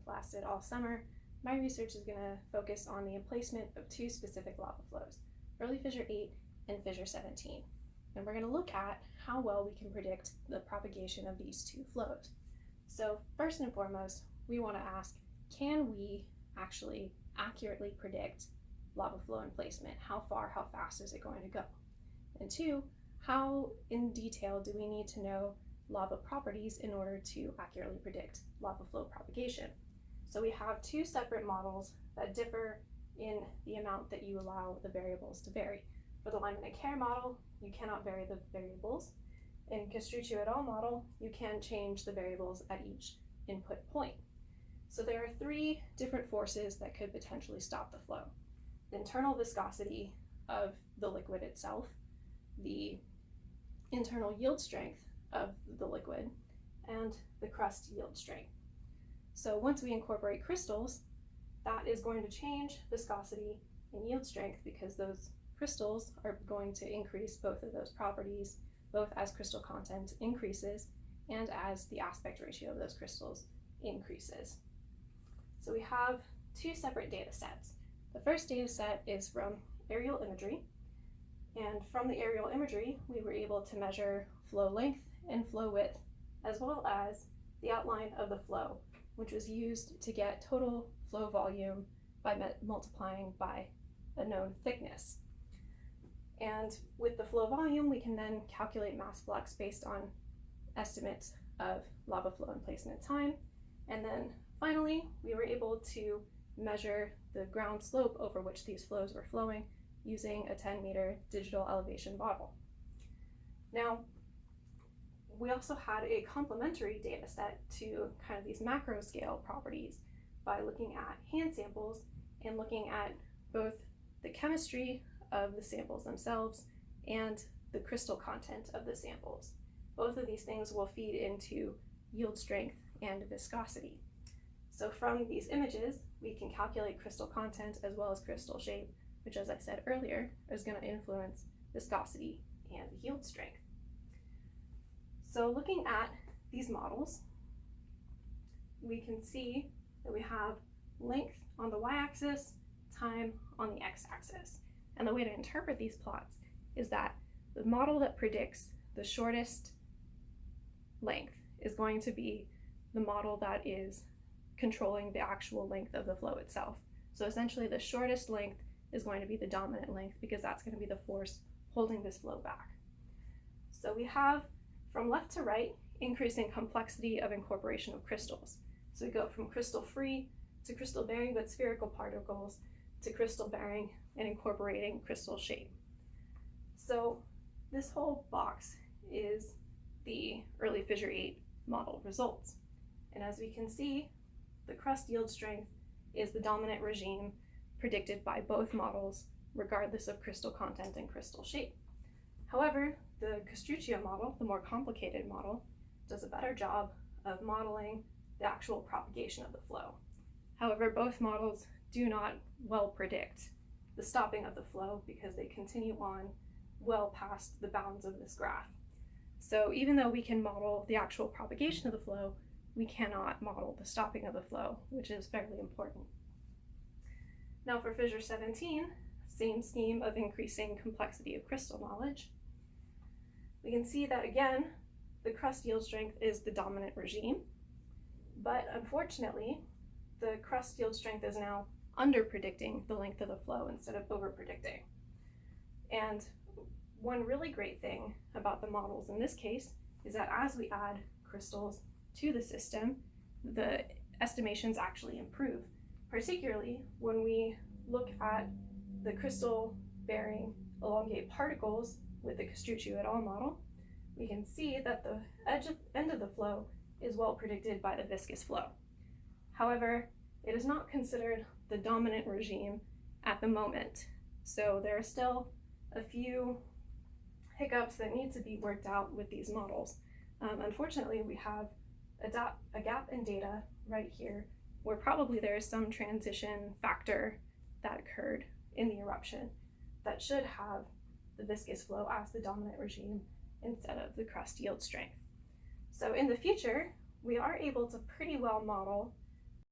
lasted all summer, my research is going to focus on the emplacement of two specific lava flows, early fissure 8 and fissure 17. And we're going to look at how well we can predict the propagation of these two flows. So first and foremost, we want to ask, can we actually accurately predict lava flow emplacement? How far, how fast is it going to go? And two, how in detail do we need to know lava properties in order to accurately predict lava flow propagation? So we have two separate models that differ in the amount that you allow the variables to vary. For the Lyman and Kerr model, you cannot vary the variables. In Castruccio et al. Model, you can change the variables at each input point. So there are three different forces that could potentially stop the flow: the internal viscosity of the liquid itself, the internal yield strength of the liquid, and the crust yield strength. So once we incorporate crystals, that is going to change viscosity and yield strength, because those crystals are going to increase both of those properties, both as crystal content increases and as the aspect ratio of those crystals increases. So we have two separate data sets. The first data set is from aerial imagery, and from the aerial imagery, we were able to measure flow length and flow width, as well as the outline of the flow, which was used to get total flow volume by multiplying by a known thickness. And with the flow volume, we can then calculate mass flux based on estimates of lava flow emplacement time. And then finally, we were able to measure the ground slope over which these flows were flowing using a 10-meter digital elevation model. Now, we also had a complementary data set to kind of these macro scale properties by looking at hand samples and looking at both the chemistry of the samples themselves and the crystal content of the samples. Both of these things will feed into yield strength and viscosity. So from these images, we can calculate crystal content as well as crystal shape, which, as I said earlier, is going to influence viscosity and yield strength. So looking at these models, we can see that we have length on the y-axis, time on the x-axis. And the way to interpret these plots is that the model that predicts the shortest length is going to be the model that is controlling the actual length of the flow itself. So essentially the shortest length is going to be the dominant length, because that's going to be the force holding this flow back. So we have, from left to right, increasing complexity of incorporation of crystals. So we go from crystal free to crystal bearing but spherical particles to crystal bearing and incorporating crystal shape. So this whole box is the early fissure 8 model results. And as we can see, the crust yield strength is the dominant regime predicted by both models, regardless of crystal content and crystal shape. However, the Castruccio model, the more complicated model, does a better job of modeling the actual propagation of the flow. However, both models do not well predict the stopping of the flow, because they continue on well past the bounds of this graph. So even though we can model the actual propagation of the flow, we cannot model the stopping of the flow, which is fairly important. Now for fissure 17, same scheme of increasing complexity of crystal knowledge. We can see that again, the crust yield strength is the dominant regime, but unfortunately, the crust yield strength is now under-predicting the length of the flow instead of over-predicting. And one really great thing about the models in this case is that as we add crystals to the system, the estimations actually improve, particularly when we look at the crystal bearing elongate particles with the Castruccio et al. Model. We can see that the end of the flow is well predicted by the viscous flow. However, it is not considered the dominant regime at the moment. So there are still a few hiccups that need to be worked out with these models. Unfortunately, we have a gap in data right here, where probably there is some transition factor that occurred in the eruption that should have the viscous flow as the dominant regime instead of the crust yield strength. So in the future, we are able to pretty well model